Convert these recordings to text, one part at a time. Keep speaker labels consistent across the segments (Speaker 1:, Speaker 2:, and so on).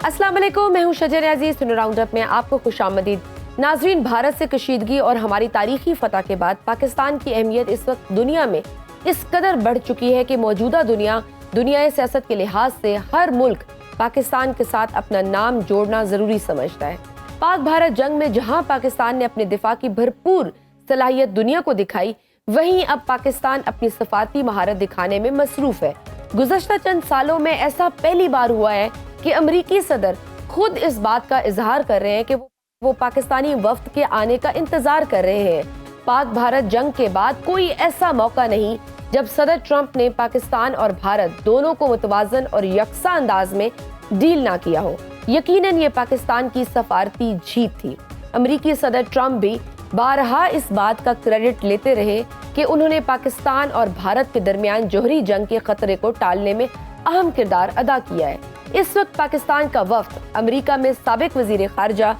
Speaker 1: अस्सलाम वालेकुम, मैं हूं शजर अजीज। सुनो राउंडअप में आपको खुशामदीद। नाजरीन, भारत से कशीदगी और हमारी तारीखी फतह के बाद पाकिस्तान की अहमियत इस वक्त दुनिया में इस कदर बढ़ चुकी है कि मौजूदा दुनियाई सियासत के लिहाज से हर मुल्क पाकिस्तान के साथ अपना नाम जोड़ना जरूरी समझता है। पाक भारत जंग में जहां पाकिस्तान ने अपने दिफा की भरपूर सलाहियत दुनिया को दिखाई, वहीं अब पाकिस्तान अपनी सफारती महारत दिखाने में मसरूफ है। गुज़श्ता चंद सालों में ऐसा पहली बार हुआ है कि अमरीकी सदर खुद इस बात का इजहार कर रहे हैं कि वो पाकिस्तानी वफ्द के आने का इंतजार कर रहे हैं। पाक भारत जंग के बाद कोई ऐसा मौका नहीं जब सदर ट्रंप ने पाकिस्तान और भारत दोनों को मुतवाजन और यकसा अंदाज में डील ना किया हो। यकीनन ये पाकिस्तान की सफारती जीत थी। अमरीकी सदर ट्रंप भी बारहा इस बात का क्रेडिट लेते रहे कि उन्होंने पाकिस्तान और भारत के दरमियान जोहरी जंग के खतरे को टालने में अहम किरदार अदा किया है। इस वक्त पाकिस्तान का वफ्द अमेरिका में साबिक वजीर खारजा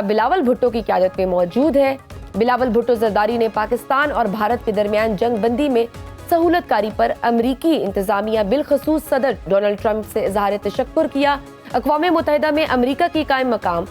Speaker 1: बिलावल भुट्टो की क़यादत में मौजूद है। बिलावल भुट्टो जरदारी ने पाकिस्तान और भारत के दरमियान जंग बंदी में सहूलतकारी पर अमरीकी इंतजामिया बिलखसूस सदर डोनाल्ड ट्रंप से इजहार तशक्कुर किया। अक़वाम मुत्तहिदा में अमरीका की कायम मकाम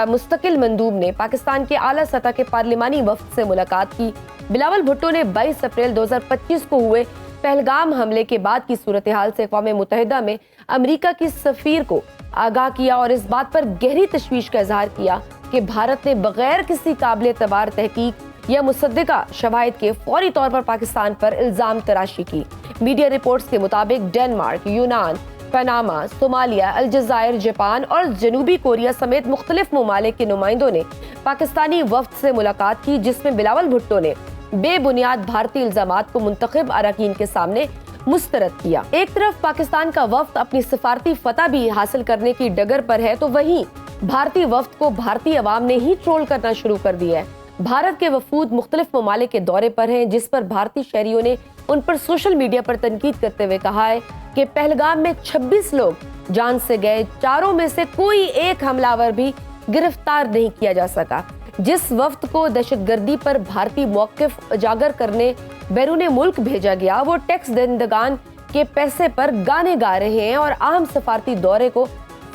Speaker 1: मुस्तकिल मंदूब ने पाकिस्तान के आला सतह के पार्लिमानी वफ्द से मुलाकात की। बिलावल भुट्टो ने 22 अप्रैल 2025 को हुए पहलगाम हमले के बाद की सूरत हाल से अक़वाम मुत्तहिदा में अमरीका की सफीर को आगाह किया और इस बात पर गहरी तशवीश का इजहार किया कि भारत ने बगैर किसी काबिल एतबार तहकीक या मुसद्दिका शवाहिद के फौरी तौर पर पाकिस्तान पर इल्जाम तराशी की। मीडिया रिपोर्ट्स के मुताबिक डेनमार्क, यूनान, पनामा, सोमालिया, अलजायर, जापान और जनूबी कोरिया समेत मुख्तलिफ ममालिक के नुमाइंदों ने पाकिस्तानी वफ्द से मुलाकात की, जिसमें बिलावल भुट्टो ने बेबुनियाद भारतीय इल्जामात को मुंतखब अरकान के सामने मुस्तरद किया। एक तरफ पाकिस्तान का वफ्द अपनी सफारती फतह भी हासिल करने की डगर पर है, तो वहीं भारतीय वफ्द को भारतीय अवाम ने ही ट्रोल करना शुरू कर दिया है। भारत के वफूद मुख्तलिफ ममालिक के दौरे पर हैं, जिस पर भारतीय शहरियों ने उन पर सोशल मीडिया पर तनकीद करते हुए कहा है कि पहलगाम में 26 लोग जान से गए, चारों में से कोई एक हमलावर भी गिरफ्तार नहीं किया जा सका। जिस वफ्द को दहशतगर्दी पर भारतीय मौक़िफ़ उजागर करने बैरूने मुल्क भेजा गया, वो टैक्स दहिंदगान के पैसे पर गाने गा रहे हैं और अहम सफारती दौरे को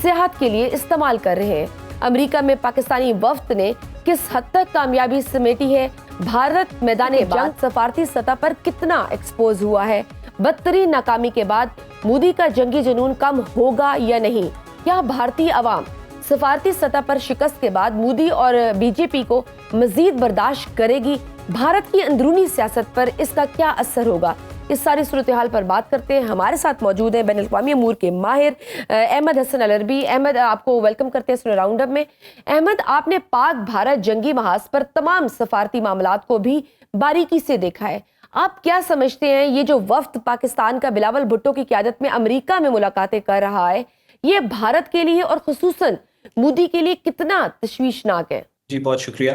Speaker 1: सियाहत के लिए इस्तेमाल कर रहे हैं। अमेरिका में पाकिस्तानी वफ्द ने किस हद तक कामयाबी समेटी है, भारत मैदान जंग सफारती सतह पर कितना एक्सपोज हुआ है, बदतरीन नाकामी के बाद मोदी का जंगी जुनून कम होगा या नहीं, या भारतीय अवाम सफारती सतह पर शिकस्त के बाद मोदी और बीजेपी को मजीद बर्दाश्त करेगी, भारत की अंदरूनी सियासत पर इसका क्या असर होगा, इस सारी सूरत हाल पर बात करते हैं। हमारे साथ मौजूद है बैनुल-अक़वामी अमूर के माहिर अहमद हसन अलरबी। अहमद, आपको वेलकम करते हैं सुनो राउंडअप में। अहमद, आपने पाक भारत जंगी महाज पर तमाम सफारती मामलात को भी बारीकी से देखा है। आप क्या समझते हैं, ये जो वफ्द पाकिस्तान का बिलावल भुट्टो की क़यादत में अमरीका में मुलाकातें कर रहा है, ये भारत के लिए और खुसूसन मोदी के लिए कितना तशवीशनाक है?
Speaker 2: जी, बहुत शुक्रिया।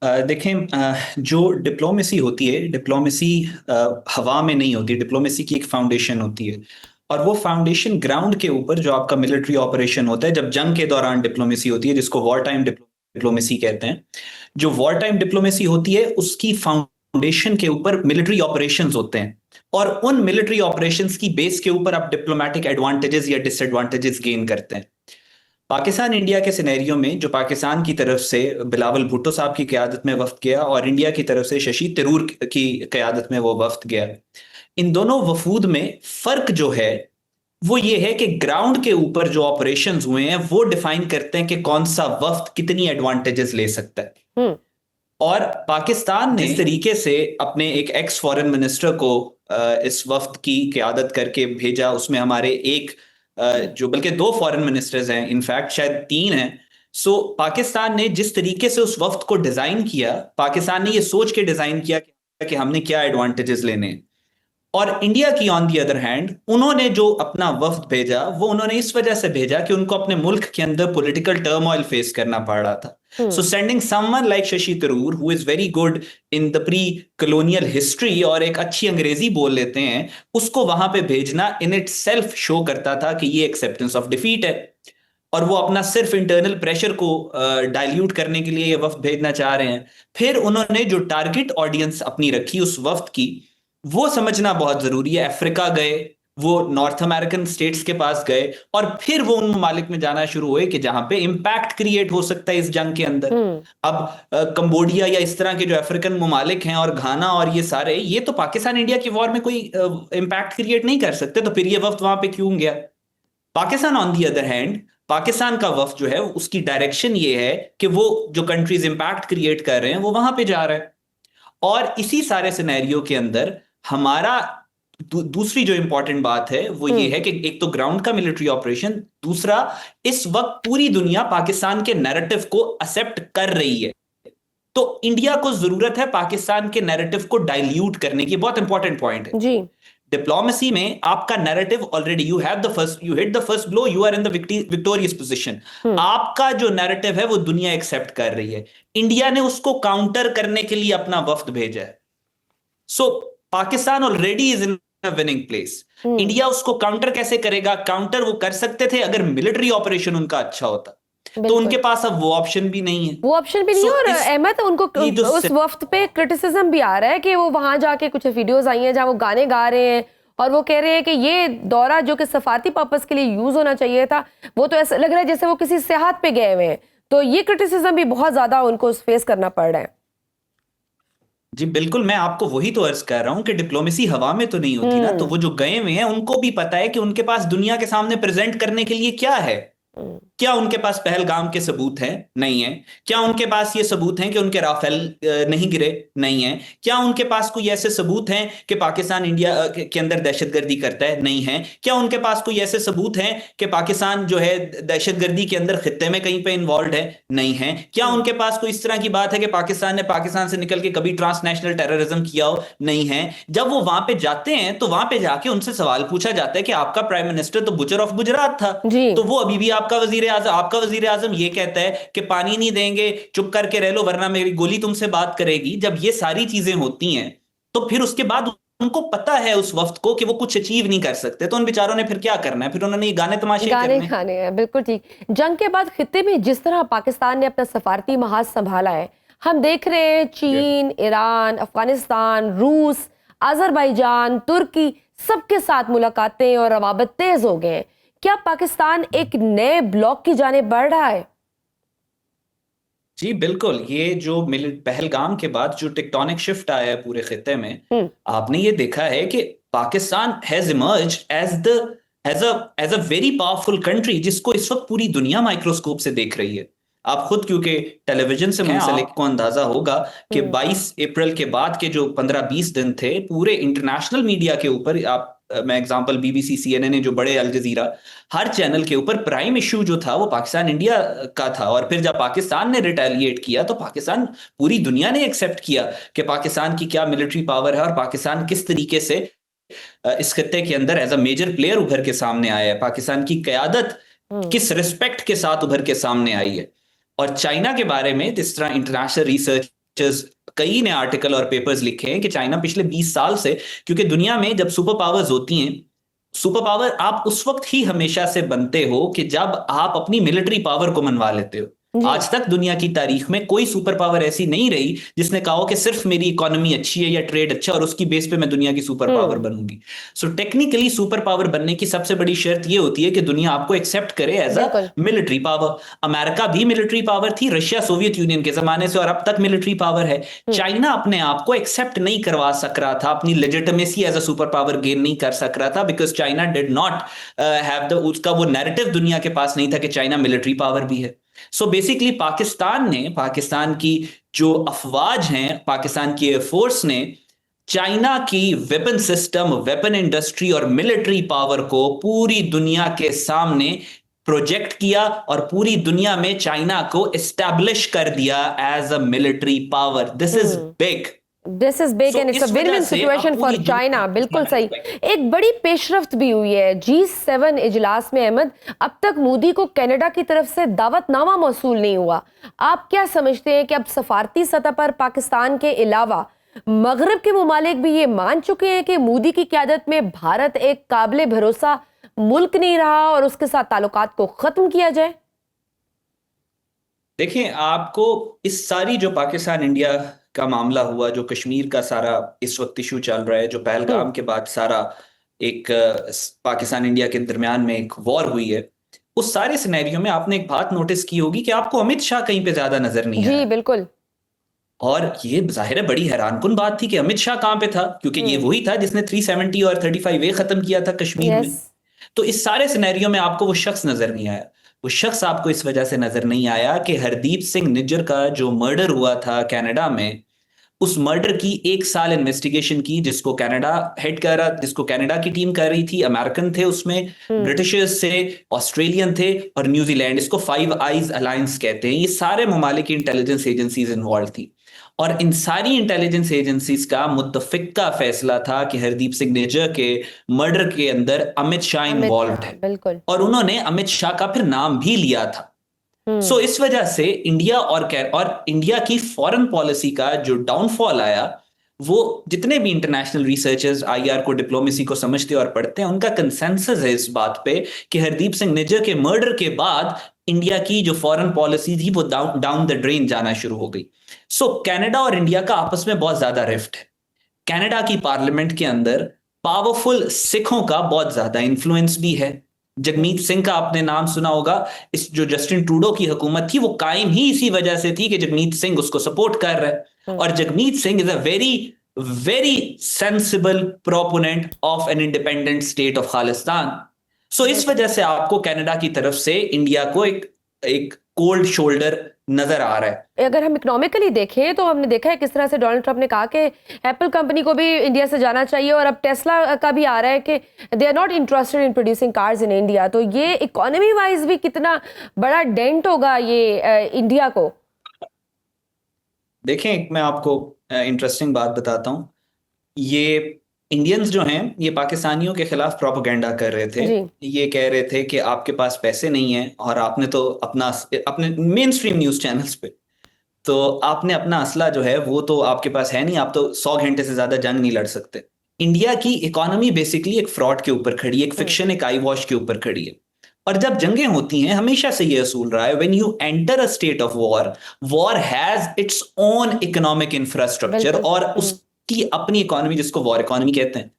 Speaker 2: देखें, जो डिप्लोमेसी होती है, डिप्लोमेसी हवा में नहीं होती। डिप्लोमेसी की एक फाउंडेशन होती है और वो फाउंडेशन ग्राउंड के ऊपर जो आपका मिलिट्री ऑपरेशन होता है, जब जंग के दौरान डिप्लोमेसी होती है, जिसको वॉर टाइम डिप्लोमेसी कहते हैं। जो वॉर टाइम डिप्लोमेसी होती है, उसकी फाउंडेशन के ऊपर मिलिट्री ऑपरेशंस होते हैं और उन मिलिट्री ऑपरेशंस की बेस के ऊपर आप डिप्लोमेटिक एडवांटेजेस या डिसएडवांटेजेस गेन करते हैं। पाकिस्तान इंडिया के सिनेरियो में जो पाकिस्तान की तरफ से बिलावल भुट्टो साहब की क़यादत में वफ्द गया और इंडिया की तरफ से शशि तरूर की क़यादत में वो वफ्द गया, इन दोनों वफूद में फ़र्क जो है वो ये है कि ग्राउंड के ऊपर जो ऑपरेशंस हुए हैं वो डिफाइन करते हैं कि कौन सा वफ्द कितनी एडवांटेजेस ले सकता है। और पाकिस्तान ने इस तरीके से अपने एक एक्स फॉरेन मिनिस्टर को इस वफ्द की क़यादत करके भेजा। उसमें हमारे एक जो बल्कि 2 फॉरेन मिनिस्टर्स हैं, इनफैक्ट शायद 3 हैं। सो पाकिस्तान ने जिस तरीके से उस वफ्द को डिजाइन किया, पाकिस्तान ने ये सोच के डिजाइन किया कि हमने क्या एडवांटेजेस लेने हैं। और इंडिया की ऑन दी अदर हैंड, उन्होंने जो अपना वफ्द भेजा वो उन्होंने इस वजह से भेजा कि उनको अपने मुल्क के अंदर पॉलिटिकल टर्मोइल फेस करना पड़ रहा था। So sending someone like Shashi Tharoor who is very good in the pre colonial history और एक अच्छी अंग्रेजी बोल लेते हैं, उसको वहां पे भेजना इन इट सेल्फ शो करता था कि ये एक्सेप्टेंस ऑफ डिफीट है और वो अपना सिर्फ इंटरनल प्रेशर को डाइल्यूट करने के लिए ये वफ्द भेजना चाह रहे हैं। फिर उन्होंने जो टारगेट ऑडियंस अपनी रखी उस वफ्द की, वो समझना बहुत जरूरी है। अफ्रीका गए, वो नॉर्थ अमेरिकन स्टेट्स के पास गए और फिर वो उन ममालिक में जाना शुरू हुए कि जहां पे इम्पैक्ट क्रिएट हो सकता है इस जंग के अंदर। अब कंबोडिया या इस तरह के जो अफ्रीकन ममालिक हैं और घाना और ये सारे, ये तो पाकिस्तान इंडिया की वॉर में कोई इम्पैक्ट क्रिएट नहीं कर सकते, तो फिर ये वक्त वहां पे क्यों गया? Pakistan on the other hand, Pakistan का वफ्द जो है उसकी डायरेक्शन ये है कि वो जो कंट्रीज इंपैक्ट क्रिएट कर रहे हैं वो वहां पे जा रहा है। और इसी सारे सिनेरियो के अंदर हमारा दूसरी जो इंपॉर्टेंट बात है वो ये है कि एक तो ग्राउंड का मिलिट्री ऑपरेशन, दूसरा इस वक्त पूरी दुनिया पाकिस्तान के नैरेटिव को एक्सेप्ट कर रही है, तो इंडिया को जरूरत है पाकिस्तान के नैरेटिव को डाइल्यूट करने की। बहुत इंपॉर्टेंट पॉइंट है
Speaker 1: जी।
Speaker 2: डिप्लोमेसी में, आपका narrative already you have the first, you hit the first blow, you are in the victorious position. आपका जो नैरेटिव है वो दुनिया एक्सेप्ट कर रही है, इंडिया ने उसको काउंटर करने के लिए अपना वफ्द भेजा है। So Pakistan already is in winning place. India उसको काउंटर कैसे करेगा? काउंटर वो कर सकते थे अगर मिलिट्री ऑपरेशन उनका अच्छा होता, तो उनके पास अब वो ऑप्शन भी नहीं है।
Speaker 1: वो ऑप्शन भी नहीं है। और अहमद, उनको उस वक्त पे क्रिटिसिज्म भी आ रहा है कि वो वहां जाके कुछ वीडियोस आई हैं जहां वो गाने गा रहे हैं और वो कह रहे हैं कि ये दौरा जो कि सफारती पर्पस के लिए यूज होना चाहिए था, वो तो ऐसा लग रहा है जैसे वो किसी सेहत पे गए हुए हैं। तो ये क्रिटिसिज्म भी बहुत ज्यादा उनको फेस करना पड़ रहा है।
Speaker 2: जी बिल्कुल, मैं आपको वही तो अर्ज कर रहा हूं कि डिप्लोमेसी हवा में तो नहीं होती ना। तो वो जो गए हुए हैं उनको भी पता है कि उनके पास दुनिया के सामने प्रेजेंट करने के लिए क्या है। क्या उनके पास पहलगाम के सबूत हैं? नहीं है। क्या उनके पास ये सबूत हैं कि उनके राफेल नहीं गिरे? नहीं है। क्या उनके पास कोई ऐसे सबूत हैं कि पाकिस्तान इंडिया के अंदर दहशतगर्दी करता है? नहीं है। क्या उनके पास कोई ऐसे सबूत हैं कि पाकिस्तान जो है दहशतगर्दी के अंदर खित्ते में कहीं पे इन्वॉल्व है? नहीं है। क्या उनके पास कोई इस तरह की बात है कि पाकिस्तान ने पाकिस्तान से निकल के कभी ट्रांसनेशनल टेररिज्म किया हो? नहीं है। जब वो वहां पे जाते हैं तो वहां पे जाके उनसे सवाल पूछा जाता है कि आपका प्राइम मिनिस्टर तो बुचर ऑफ गुजरात था, तो वो अभी भी आपका वजीर आजम ये कहता है कि पानी नहीं देंगे, चुप करके रह लो वरना मेरी गोली तुमसे बात करेगी। जब ये सारी चीजें होती हैं तो फिर उसके बाद उनको पता है उस वक्त को कि वो कुछ अचीव नहीं कर सकते, तो उन बेचारों ने फिर क्या करना है? फिर उन्होंने ये गाने तमाशे
Speaker 1: गाने हैं। बिल्कुल ठीक। जंग के बाद खित्ते में जिस तरह पाकिस्तान ने अपना सफारती महाज संभाला है, हम देख रहे हैं चीन, ईरान, अफगानिस्तान, रूस, अजरबैजान, तुर्की, सबके साथ मुलाकातें और रवाबत तेज हो गए हैं। क्या पाकिस्तान एक नए ब्लॉक की जाने बढ़ रहा है?
Speaker 2: जी बिल्कुल, ये जो पहलगाम के बाद जो टेक्टोनिक शिफ्ट आया है पूरे खित्ते में, आपने ये देखा है कि Pakistan has emerged as a very powerful country जिसको इस वक्त पूरी दुनिया माइक्रोस्कोप से देख रही है। आप खुद क्योंकि टेलीविजन से मुंसलिक को अंदाजा होगा कि 22 अप्रैल के बाद के जो 15-20 दिन थे पूरे इंटरनेशनल मीडिया के ऊपर, मैं एग्जांपल बीबीसी, सीएनएन, जो बड़े अल जजीरा, हर चैनल के ऊपर प्राइम इशू जो था वो पाकिस्तान इंडिया का था। और फिर जब पाकिस्तान ने रिटेलिएट किया तो पाकिस्तान, पूरी दुनिया ने एक्सेप्ट किया कि पाकिस्तान की क्या मिलिट्री पावर है और पाकिस्तान किस तरीके से इस खत्ते के अंदर एज अ मेजर प्लेयर उभर के सामने आया है, पाकिस्तान की क़यादत किस रिस्पेक्ट के साथ उभर के सामने आई है। और चाइना के बारे में जिस तरह इंटरनेशनल रिसर्चर्स कई ने आर्टिकल और पेपर्स लिखे हैं कि चाइना पिछले 20 साल से, क्योंकि दुनिया में जब सुपर पावर्स होती हैं, सुपर पावर आप उस वक्त ही हमेशा से बनते हो कि जब आप अपनी मिलिट्री पावर को मनवा लेते हो। आज तक दुनिया की तारीख में कोई सुपर पावर ऐसी नहीं रही जिसने कहा हो कि सिर्फ मेरी इकोनॉमी अच्छी है या ट्रेड अच्छा और उसकी बेस पे मैं दुनिया की सुपर पावर बनूंगी। सो टेक्निकली सुपर पावर बनने की सबसे बड़ी शर्त यह होती है कि दुनिया आपको एक्सेप्ट करे as a military power. America भी मिलिट्री पावर थी, रशिया सोवियत यूनियन के जमाने से और अब तक मिलिट्री पावर है। चाइना अपने आप को एक्सेप्ट नहीं करवा सक रहा था, अपनी legitimacy as a super power gain नहीं कर सक रहा था, because China did not have the, उसका वो नैरेटिव दुनिया के पास नहीं था कि चाइना मिलिट्री पावर भी है। सो बेसिकली पाकिस्तान ने, पाकिस्तान की जो अफवाज हैं, पाकिस्तान की एयरफोर्स ने चाइना की वेपन सिस्टम, वेपन इंडस्ट्री और मिलिट्री पावर को पूरी दुनिया के सामने प्रोजेक्ट किया और पूरी दुनिया में चाइना को एस्टैब्लिश कर दिया as a military power. This is big,
Speaker 1: this is big and it's a win win situation for China. बिल्कुल सही। एक बड़ी पेशरफ्त भी हुई है G7 इजलास में। अहमद, अब तक मोदी को कनाडा की तरफ से दावतनामा मौसूल नहीं हुआ। आप क्या समझते हैं कि अब सफारती सतह पर पाकिस्तान के अलावा मगरब के मुमालिक भी ये मान चुके हैं कि मोदी की क़यादत में भारत एक काबिल भरोसा मुल्क नहीं रहा और उसके साथ ताल्लुकात को खत्म किया जाए?
Speaker 2: देखिए, आपको इस सारी जो पाकिस्तान इंडिया का मामला हुआ, जो कश्मीर का सारा इस वक्त इशू चल रहा है, जो पहलगाम के बाद सारा एक पाकिस्तान इंडिया के दरमियान में एक वॉर हुई है, उस सारे सिनेरियो में आपने एक बात नोटिस की होगी कि आपको अमित शाह कहीं पे ज्यादा नजर नहीं
Speaker 1: जी
Speaker 2: आया।
Speaker 1: बिल्कुल।
Speaker 2: और ये जाहिर है बड़ी हैरानकुन बात थी कि अमित शाह कहां पे था, क्योंकि ये वही था जिसने 370 और 35A खत्म किया था कश्मीर
Speaker 1: यस।
Speaker 2: में। तो इस सारे सिनेरियो में आपको वो शख्स नजर नहीं आया। वो शख्स आपको इस वजह से नजर नहीं आया कि हरदीप सिंह निज्जर का जो मर्डर हुआ था कनाडा में, उस मर्डर की 1 साल इन्वेस्टिगेशन की, जिसको कनाडा हेड कर रहा, जिसको कनाडा की टीम कर रही थी, अमेरिकन थे उसमें, ब्रिटिशर्स थे, ऑस्ट्रेलियन थे और न्यूजीलैंड, इसको फाइव आइज अलायंस कहते हैं, ये सारे ममालिक की इंटेलिजेंस एजेंसीज इन्वॉल्व थी। और इन सारी इंटेलिजेंस एजेंसीज का मुत्तफिक का फैसला था कि हरदीप सिंह निज्जर के मर्डर के अंदर अमित शाह इन्वॉल्व है,
Speaker 1: बिल्कुल।
Speaker 2: और उन्होंने अमित शाह का फिर नाम भी लिया था। सो इस वजह से इंडिया और इंडिया की फॉरेन पॉलिसी का जो डाउनफॉल आया, वो जितने भी इंटरनेशनल रिसर्चर्स आईआर को, डिप्लोमेसी को समझते और पढ़ते हैं, उनका कंसेंसस है इस बात पे कि हरदीप सिंह निज्जर के मर्डर के बाद इंडिया की जो फॉरेन पॉलिसी थी वो डाउन द ड्रेन जाना शुरू हो गई। सो कनाडा और इंडिया का आपस में बहुत ज्यादा रिफ्ट है। कनाडा की पार्लियामेंट के अंदर पावरफुल सिखों का बहुत ज्यादा इन्फ्लुएंस भी है। जगमीत सिंह का आपने नाम सुना होगा। इस जो जस्टिन ट्रूडो की हुकूमत थी वो कायम ही इसी वजह से थी कि जगमीत सिंह उसको सपोर्ट कर रहा है, और Jagmeet Singh is a very very sensible proponent of an independent state of Khalistan. So इस वजह से आपको कनाडा की तरफ से इंडिया को एक एक कोल्ड शोल्डर नजर आ रहा है।
Speaker 1: अगर हम इकोनॉमिकली देखें तो हमने देखा है किस तरह से डोनाल्ड ट्रंप ने कहा कि एप्पल कंपनी को भी इंडिया से जाना चाहिए, और अब टेस्ला का भी आ रहा है कि they are not interested in producing cars in India. तो ये इकोनॉमी वाइज भी कितना बड़ा डेंट होगा ये इंडिया को।
Speaker 2: देखें, मैं आपको इंटरेस्टिंग बात बताता हूं। ये इंडियंस जो हैं ये पाकिस्तानियों के खिलाफ प्रोपेगेंडा कर रहे थे। ये कह रहे थे कि आपके पास पैसे नहीं है, और आपने तो अपने मेन स्ट्रीम न्यूज चैनल्स पे तो आपने अपना असला जो है वो तो आपके पास है नहीं, आप तो 100 घंटे से ज्यादा जंग नहीं लड़ सकते। इंडिया की इकोनॉमी बेसिकली एक फ्रॉड के ऊपर खड़ी है, एक फिक्शन, एक आई वॉश के ऊपर खड़ी है। और जब जंगें होती हैं, हमेशा से ये असूल रहा है, when you enter a state of war, war has its own economic infrastructure और उसकी अपनी इकोनॉमी, जिसको वॉर इकोनॉमी कहते हैं।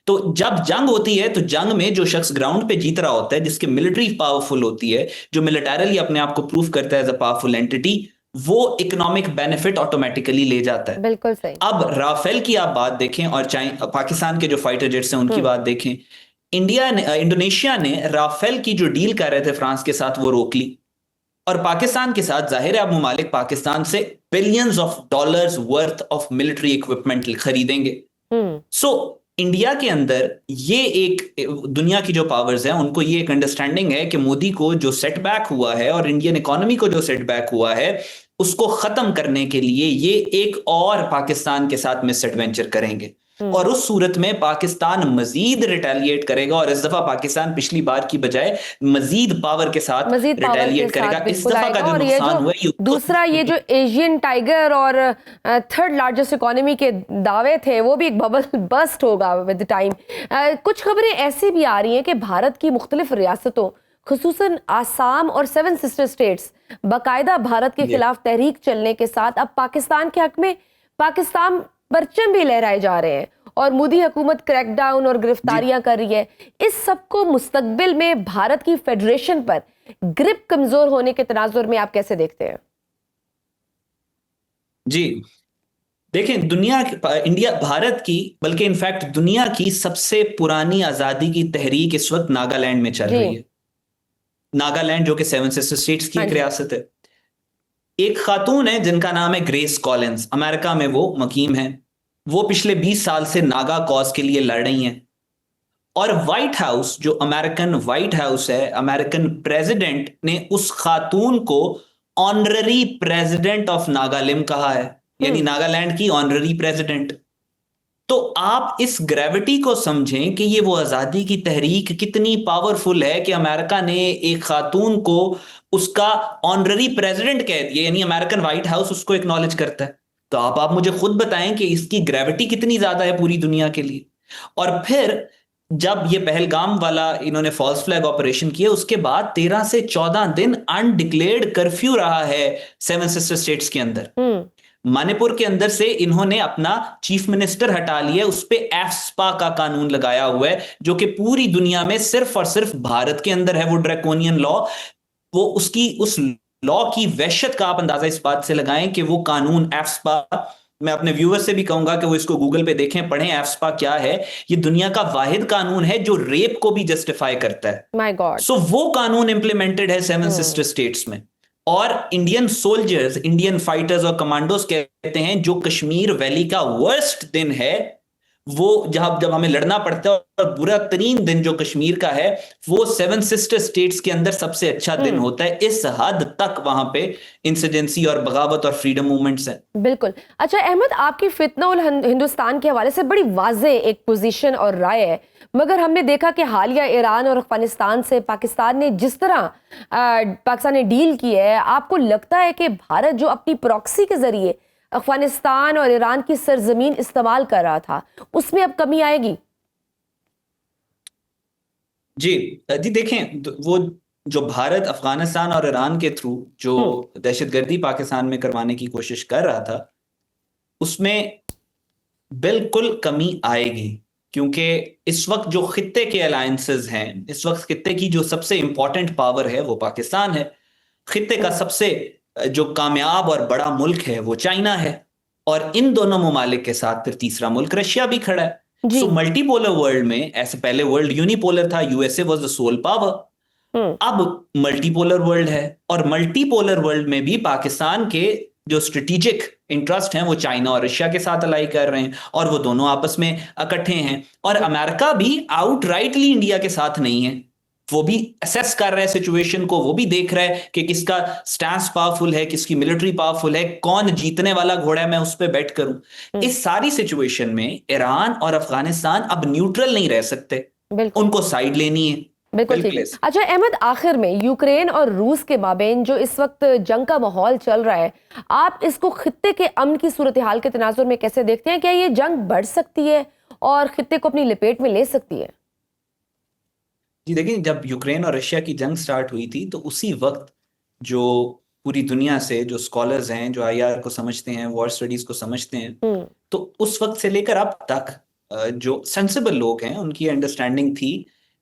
Speaker 2: तो जब जंग होती है तो जंग में जो शख्स ग्राउंड पे जीत रहा होता है, जिसकी मिलिट्री पावरफुल होती है, जो मिलिटरली अपने आप को प्रूव करता है एज अ पावरफुल एंटिटी, वो इकोनॉमिक बेनिफिट ऑटोमेटिकली ले जाता है।
Speaker 1: बिल्कुल सही।
Speaker 2: अब राफेल की आप बात देखें और पाकिस्तान के जो फाइटर जेट्स हैं उनकी बात देखें, इंडोनेशिया ने राफेल की जो डील कर रहे थे फ्रांस के साथ वो रोक ली, और पाकिस्तान के साथ जाहिर है अब ममालिक पाकिस्तान से billions of dollars worth of military equipment खरीदेंगे। सो इंडिया के अंदर ये एक दुनिया की जो पावर्स हैं उनको ये एक अंडरस्टैंडिंग है कि मोदी को जो सेटबैक हुआ है और इंडियन इकोनॉमी को जो सेटबैक हुआ है उसको खत्म करने के लिए ये एक और पाकिस्तान के साथ मिसएडवेंचर करेंगे, और उस सूरत में पाकिस्तान मजीद रिटेलिएट करेगा, और इस दफा पाकिस्तान पिछली बार की बजाय मजीद पावर के साथ रिटेलिएट करेगा। इस दफा का जो नुकसान हुआ है,
Speaker 1: दूसरा ये जो एशियन टाइगर और थर्ड लार्जेस्ट इकोनॉमी के दावे थे वो भी एक बबल बस्ट होगा विद टाइम। कुछ खबरें ऐसी भी आ रही हैं कि भारत की मुख्तलिफ रियासतों, खुसूसन आसाम और 7 सिस्टर स्टेट्स, बाकायदा भारत के खिलाफ तहरीक चलने के साथ अब पाकिस्तान के हक में पाकिस्तान परचम भी लहराए जा रहे हैं, और मोदी हुकूमत क्रैकडाउन और गिरफ्तारियां कर रही है। इस सब को मुस्तकबिल में भारत की फेडरेशन पर ग्रिप कमजोर होने के तनाजुर में आप कैसे देखते हैं?
Speaker 2: जी देखें, इंडिया भारत की, बल्कि इनफैक्ट दुनिया की सबसे पुरानी आजादी की तहरीक इस वक्त नागालैंड में चल रही है। नागालैंड जो कि 7 सिस्टर स्टेट्स की एक रियासत है। एक खातून है जिनका नाम है ग्रेस कॉलिंस, अमेरिका में वो मुकीम है। वो पिछले 20 साल से नागा कॉज के लिए लड़ रही हैं, और व्हाइट हाउस, जो अमेरिकन व्हाइट हाउस है, अमेरिकन प्रेसिडेंट ने उस खातून को ऑनररी प्रेसिडेंट ऑफ नागालिम कहा है, यानी नागालैंड की ऑनररी प्रेसिडेंट। तो आप इस ग्रेविटी को समझें कि ये वो आजादी की तहरीक कितनी पावरफुल है कि अमेरिका ने एक खातून को उसका ऑनररी प्रेसिडेंट कह दिया, यानी अमेरिकन व्हाइट हाउस उसको एक्नॉलेज करता है। तो आप मुझे खुद बताएं कि इसकी ग्रेविटी कितनी ज्यादा है पूरी दुनिया के लिए। और फिर जब ये पहलगाम वाला इन्होंने फॉल्स फ्लैग ऑपरेशन किया, उसके बाद 13 से 14 दिन अनडिक्लेयर्ड कर्फ्यू रहा है 7 सिस्टर स्टेट्स के अंदर। मणिपुर के अंदर से इन्होंने अपना चीफ मिनिस्टर हटा लिया, उस पे एफस्पा का कानून लगाया हुआ है, जो कि पूरी दुनिया में सिर्फ और सिर्फ भारत के अंदर है वो ड्रैकोनियन लॉ। वो उसकी उस लॉ की वहशत का आप अंदाजा इस बात से लगाएं कि वो कानून एफस्पा, मैं अपने व्यूअर से भी कहूंगा कि वो इसको गूगल पे देखें, पढ़ें एफस्पा क्या है। ये दुनिया का वाहिद कानून है जो रेप को भी जस्टिफाई करता है।
Speaker 1: My God.
Speaker 2: सो वो कानून इंप्लीमेंटेड है सेवन सिस्टर स्टेट्स में। और इंडियन सोल्जर्स, इंडियन फाइटर्स और कमांडोज कहते हैं जो कश्मीर वैली का वर्स्ट दिन है, वो जब हमें लड़ना पड़ता है, और बुरा तरीन दिन जो कश्मीर का है, वो सेवन सिस्टर स्टेट्स के अंदर सबसे अच्छा दिन होता है। इस हद तक वहां पे इंसर्जेंसी और बगावत और फ्रीडम मूवमेंट्स हैं।
Speaker 1: बिल्कुल। अच्छा अहमद, आपकी फितना उल हिंदुस्तान के हवाले से बड़ी वाज़े एक पोजीशन और राय है, मगर हमने देखा कि हालिया ईरान और अफगानिस्तान से पाकिस्तान ने जिस तरह पाकिस्तान ने डील की है, आपको लगता है कि भारत जो अपनी प्रॉक्सी के जरिए अफगानिस्तान और ईरान की सरजमीन इस्तेमाल कर रहा था, उसमें अब कमी आएगी?
Speaker 2: जी जी, देखें वो जो भारत अफगानिस्तान और ईरान के थ्रू जो दहशतगर्दी पाकिस्तान में करवाने की कोशिश कर रहा था, उसमें बिल्कुल कमी आएगी। क्योंकि इस वक्त जो खित्ते के अलायंसेस हैं, इस वक्त खित्ते की जो सबसे इंपॉर्टेंट पावर है वो पाकिस्तान है। खित्ते का सबसे जो कामयाब और बड़ा मुल्क है वो चाइना है, और इन दोनों ममालिक के साथ फिर तीसरा मुल्क रशिया भी खड़ा है। सो मल्टीपोलर वर्ल्ड में, ऐसे पहले वर्ल्ड यूनिपोलर था, USA was the sole power. अब मल्टीपोलर वर्ल्ड है, और मल्टीपोलर वर्ल्ड में भी पाकिस्तान के जो स्ट्रेटेजिक इंटरेस्ट हैं वो चाइना और रशिया के साथ अलाई कर रहे हैं, और वो दोनों आपस में इकट्ठे हैं। और अमेरिका भी आउटराइटली इंडिया के साथ नहीं है, वो भी असेस कर रहा है सिचुएशन को, वो भी देख रहा है कि किसका स्टैंस पावरफुल है, किसकी मिलिट्री पावरफुल है, कौन जीतने वाला घोड़ा है, मैं उस पर बैट करूं। इस सारी सिचुएशन में ईरान और अफगानिस्तान अब न्यूट्रल नहीं रह सकते, उनको साइड लेनी है।
Speaker 1: बिल्कुल ठीक। अच्छा अहमद, आखिर में यूक्रेन और रूस के माबेन जो इस वक्त जंग का माहौल चल रहा है, आप इसको खित्ते के अमन की सूरत हाल के तनाजुर में कैसे देखते हैं? क्या ये जंग बढ़ सकती है और खित्ते को अपनी लपेट में ले सकती है?
Speaker 2: जी देखिए, जब यूक्रेन और रशिया की जंग स्टार्ट हुई थी, तो उसी वक्त जो पूरी दुनिया से जो स्कॉलर्स हैं, जो आईआर को समझते हैं, वॉर स्टडीज को समझते हैं, तो उस वक्त से लेकर अब तक जो सेंसिबल लोग हैं उनकी अंडरस्टैंडिंग थी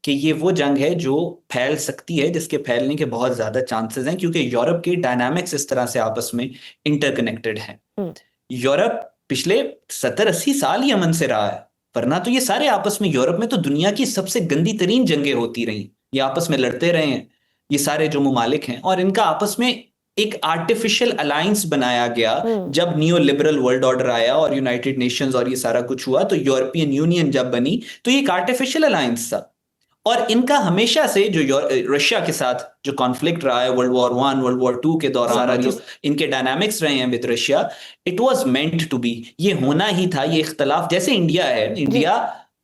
Speaker 2: कि ये वो जंग है जो फैल सकती है, जिसके फैलने के बहुत ज्यादा चांसेस हैं, क्योंकि यूरोप के डायनामिक्स इस तरह से आपस में इंटरकनेक्टेड हैं। यूरोप पिछले 70-80 साल ही अमन से रहा है, वरना तो ये सारे आपस में, यूरोप में तो दुनिया की सबसे गंदी तरीन जंगें होती रही, ये आपस में लड़ते रहे हैं ये सारे जो ममालिक हैं, और इनका आपस में एक आर्टिफिशियल अलायंस बनाया गया जब नियो लिबरल वर्ल्ड ऑर्डर आया और यूनाइटेड नेशंस और ये सारा कुछ हुआ, तो यूरोपियन यूनियन जब बनी तो ये एक आर्टिफिशियल अलायंस था। और इनका हमेशा से जो रशिया के साथ जो कॉन्फ्लिक्ट रहा है वर्ल्ड वॉर 1, वर्ल्ड वॉर 2 के दौरान, जो इनके डायनामिक्स रहे हैं with Russia, it was meant to be, ये होना ही था। ये इख्तलाफ, जैसे इंडिया है, इंडिया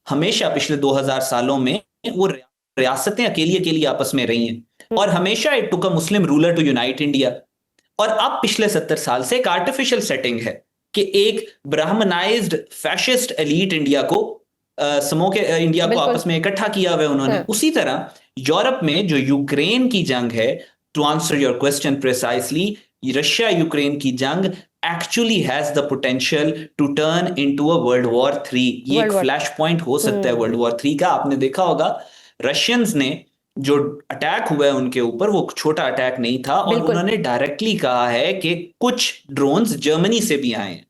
Speaker 2: हमेशा पिछले 2000 सालों में वो रियासतें अकेली अकेली आपस में रही हैं, और हमेशा it took a Muslim ruler to unite India. और अब पिछले 70 साल से एक आर्टिफिशियल सेटिंग है कि एक ब्राह्मनाइज्ड फैशिस्ट एलीट इंडिया को समूह के इंडिया को आपस में इकट्ठा किया हुआ उन्होंने। उसी तरह यूरोप में जो यूक्रेन की जंग है, to answer your question precisely, Russia Ukraine की जंग actually has the potential to turn into a world war 3। ये एक फ्लैश पॉइंट हो सकता है वर्ल्ड वॉर 3 का। आपने देखा होगा रशियंस ने जो अटैक हुआ है उनके ऊपर, वो छोटा अटैक नहीं था, और उन्होंने डायरेक्टली कहा है कि कुछ ड्रोन्स जर्मनी से भी आए हैं।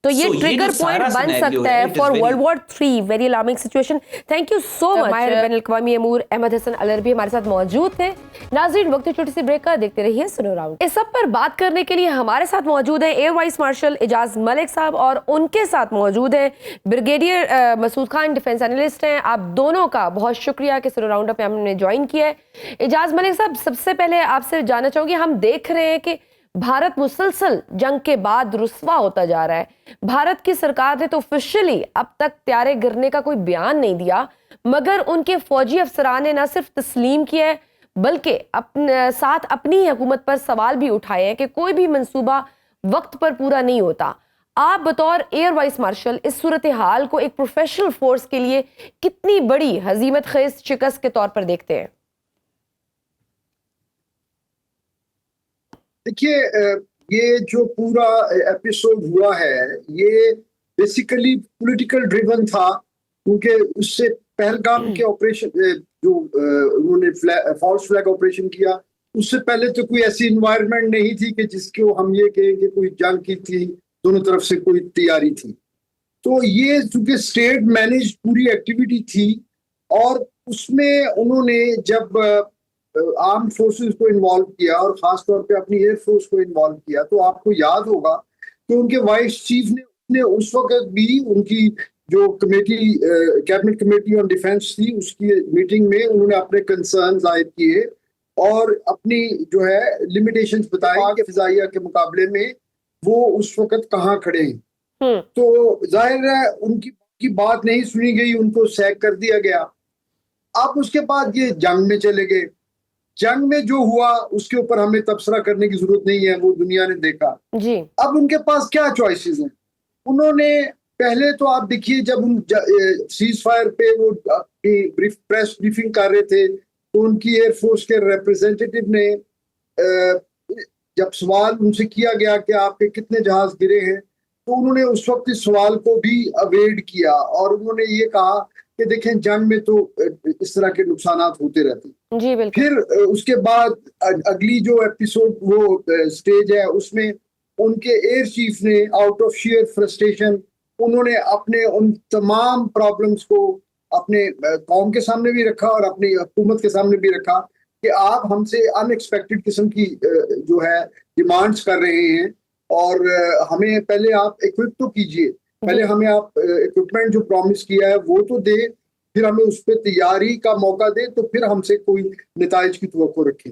Speaker 1: तो ये ट्रिगर पॉइंट बन सकता है for world war 3। Very alarming situation. Thank you so much. माहिर बैनुल अक़वामी अमूर अहमद हसन अलरबी हमारे साथ मौजूद थे। नाज़रीन, वक्त छोटी सी ब्रेक का, देखते रहिए सुनो राउंड। इस सब पर बात करने के लिए हमारे साथ मौजूद है air vice marshal Ejaz Malik साहब, और उनके साथ मौजूद है brigadier Masood Khan, defence analyst हैं। आप दोनों का बहुत शुक्रिया कि सुनो राउंड पे हमने ज्वाइन किया है। एजाज मलिक साहब, सबसे पहले आपसे जानना चाहूंगी, हम देख रहे हैं कि भारत मुसलसल जंग के बाद रुस्वा होता जा रहा है। भारत की सरकार ने तो ऑफिशियली अब तक त्यारे गिरने का कोई बयान नहीं दिया, मगर उनके फौजी अफसरान ने न सिर्फ तस्लीम किया है बल्कि साथ अपनी हुकूमत पर सवाल भी उठाए हैं कि कोई भी मंसूबा वक्त पर पूरा नहीं होता। आप बतौर एयर वाइस मार्शल इस सूरत हाल को एक प्रोफेशनल फोर्स के लिए कितनी बड़ी हजीमत खेज शिकस्त के तौर पर देखते हैं?
Speaker 3: देखिए, ये जो पूरा एपिसोड हुआ है ये बेसिकली पॉलिटिकल ड्रिवन था, क्योंकि उससे पहलगाम के ऑपरेशन जो उन्होंने फॉल्स फ्लैग ऑपरेशन किया, उससे पहले तो कोई ऐसी इन्वायरमेंट नहीं थी कि जिसको हम ये कहें कि कोई जंग की थी, दोनों तरफ से कोई तैयारी थी। तो ये चूंकि स्टेट मैनेज पूरी एक्टिविटी थी और उसमें उन्होंने जब आर्म फोर्सेस को इन्वॉल्व किया और खास तौर पे अपनी एयर फोर्स को इन्वॉल्व किया, तो आपको याद होगा कि उनके वाइस चीफ ने उस वक्त भी उनकी जो committee cabinet committee on defence थी उसकी मीटिंग में उन्होंने अपने कंसर्न जाहिर किए और अपनी जो है लिमिटेशंस बताई कि फिजाइया के मुकाबले में वो उस वक्त कहाँ खड़े हैं। तो जाहिर है उनकी बात नहीं सुनी गई, उनको सैक कर दिया गया। अब उसके बाद ये जंग में चले गए। जंग में जो हुआ उसके ऊपर हमें तबसरा करने की जरूरत नहीं है, वो दुनिया ने देखा
Speaker 1: जी।
Speaker 3: अब उनके पास क्या चॉइसेस हैं। उन्होंने पहले तो आप देखिए जब उन सीज फायर पे वो अपनी प्रेस ब्रीफिंग कर रहे थे तो उनकी एयरफोर्स के रिप्रेजेंटेटिव ने जब सवाल उनसे किया गया कि आपके कितने जहाज गिरे हैं, तो उन्होंने उस वक्त इस सवाल को भी अवॉइड किया और उन्होंने ये कहा कि देखें जंग में तो इस तरह के नुकसान होते रहते हैं।
Speaker 1: जी बिल्कुल।
Speaker 3: फिर उसके बाद अगली जो एपिसोड वो स्टेज है उसमें उनके एयर चीफ ने आउट ऑफ शेयर फ्रस्ट्रेशन उन्होंने अपने उन तमाम प्रॉब्लम्स को अपने कौम के सामने भी रखा और अपनी हुकूमत के सामने भी रखा कि आप हमसे अनएक्सपेक्टेड किस्म की जो है डिमांड्स कर रहे हैं और हमें पहले आप इक्विप तो कीजिए, पहले हमें आप इक्विपमेंट जो प्रॉमिस किया है वो तो दे, फिर हमें उस पर तैयारी का मौका दे, तो फिर हमसे कोई नताइज की तवक्को रखें।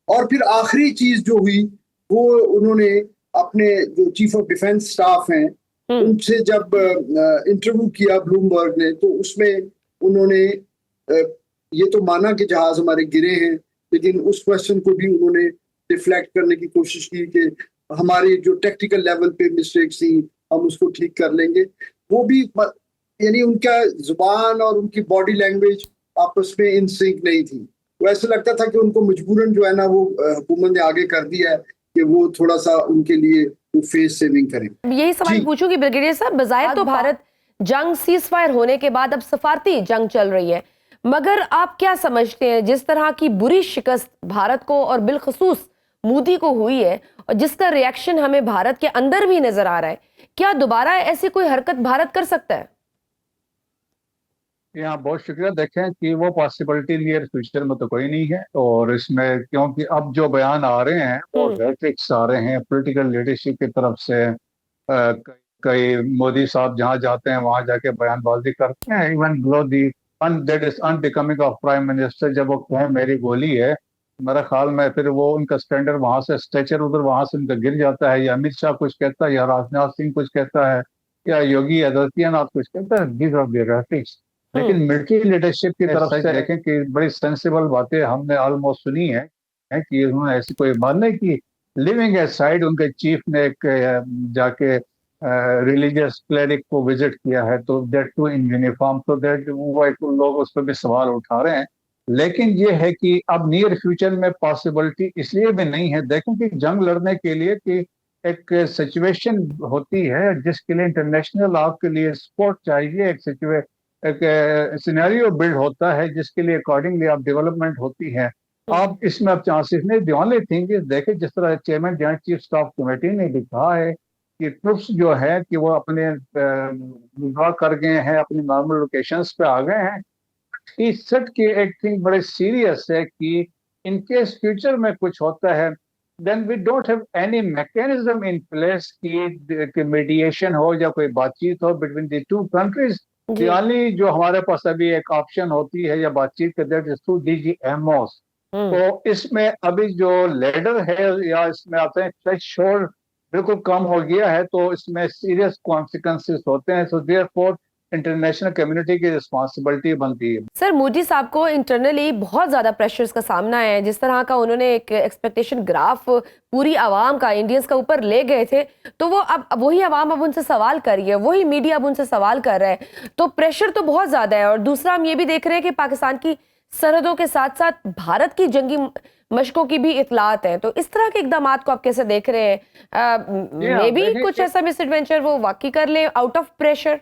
Speaker 3: और फिर आखिरी चीज जो हुई वो उन्होंने अपने जो चीफ ऑफ डिफेंस स्टाफ हैं उनसे जब इंटरव्यू किया ब्लूमबर्ग ने, तो उसमें उन्होंने ये तो माना कि जहाज हमारे गिरे हैं, लेकिन उस क्वेश्चन को भी उन्होंने रिफ्लेक्ट करने की कोशिश की कि हमारे जो टेक्निकल लेवल पे मिस्टेक्स थी हम उसको ठीक कर लेंगे। वो भी यानी उनका जुबान और उनकी बॉडी लैंग्वेज आपस में इन सिंक नहीं थी। वो ऐसा लगता था कि उनको मजबूरन जो है ना वो हुकूमत ने आगे कर दिया है कि वो थोड़ा सा उनके लिए वो फेस सेविंग करें।
Speaker 1: यही सवाल पूछूंगी ब्रिगेडियर साहब, बजाय तो भारत जंग सीज फायर होने के बाद अब सफारती जंग चल रही है, मगर आप क्या समझते हैं जिस तरह की बुरी शिकस्त भारत को और बिलखसूस मोदी को हुई है और जिसका रिएक्शन हमें भारत के अंदर भी नजर आ रहा है, क्या दोबारा ऐसी कोई हरकत भारत कर सकता है?
Speaker 4: यहाँ बहुत शुक्रिया। देखें कि वो पॉसिबिलिटी नियर फ्यूचर में तो कोई नहीं है, और इसमें क्योंकि अब जो बयान आ रहे हैं वो रेट्रिक्स आ रहे हैं पॉलिटिकल लीडरशिप की तरफ से। कई मोदी साहब जहाँ जाते हैं वहां जाके बयानबाजी करते हैं, even low the that is unbecoming of prime minister. जब वो कहें मेरी गोली है, मेरा ख्याल में फिर वो उनका स्टैंडर्ड वहां से स्ट्रेचर उधर वहां से उनका गिर जाता है, या अमित शाह कुछ कहता है, या राजनाथ सिंह कुछ कहता है, या योगी आदित्यनाथ कुछ कहता है। These are the rhetorics. लेकिन मिलिट्री लीडरशिप की तरफ से देखें कि बड़ी सेंसिबल बातें हमने ऑलमोस्ट सुनी है कि उन्होंने ऐसी कोई मानने की लिविंग ए साइड उनके चीफ ने एक जाके रिलीजियस क्लेरिक को विजिट किया है, तो दैट टू इन यूनिफॉर्म, तो दैट वो लोग उस पर भी सवाल उठा रहे हैं। लेकिन ये है कि अब नियर फ्यूचर में पॉसिबिलिटी इसलिए भी नहीं है। देखें कि जंग लड़ने के लिए कि एक सिचुएशन होती है जिसके लिए इंटरनेशनल आपके लिए सपोर्ट चाहिए, एक सिनेरियो बिल्ड होता है जिसके लिए अकॉर्डिंगली आप डेवलपमेंट होती है। आप इसमें अब चांसेस नहीं। द ओनली थिंग इज देखें जिस तरह chairman joint chief staff committee ने लिखा है कि ट्रुप्स जो है कि वो अपने विभाग कर गए हैं, अपनी नॉर्मल लोकेशंस पे आ गए हैं। इस सेट की एक थिंग बड़े सीरियस है कि इन केस फ्यूचर में कुछ होता है then we don't have any mechanism in place कि मीडिएशन हो या कोई बातचीत हो between the two countries. Only जो हमारे पास अभी एक ऑप्शन होती है या बातचीत का दैट इज थ्रू डीजीएमओस। तो इसमें अभी जो लीडर है या इसमें आते हैं थ्रेशोल्ड बिल्कुल कम हो गया है, तो इसमें सीरियस कॉन्सिक्वेंसेस होते हैं। सो देयरफॉर इंटरनेशनल कम्युनिटी की रिस्पॉन्सिबिलिटी बनती है।
Speaker 1: सर मोदी साहब को इंटरनली बहुत ज्यादा प्रेशर्स का सामना है, जिस तरह का उन्होंने एक एक्सपेक्टेशन ग्राफ पूरी आवाम का इंडियंस का ऊपर ले गए थे, तो वो अब वही आवाम अब उनसे सवाल कर रही है, वही मीडिया अब उनसे सवाल कर रहा है, तो प्रेशर तो बहुत ज्यादा है। और दूसरा हम ये भी देख रहे हैं कि पाकिस्तान की सरहदों के साथ साथ भारत की जंगी मशकों की भी इतलात है, तो इस तरह के इकदामात को आप कैसे देख रहे हैं? मे बी
Speaker 4: देखिए
Speaker 1: कुछ ऐसा मिस एडवेंचर वो वाकई कर ले आउट ऑफ प्रेशर।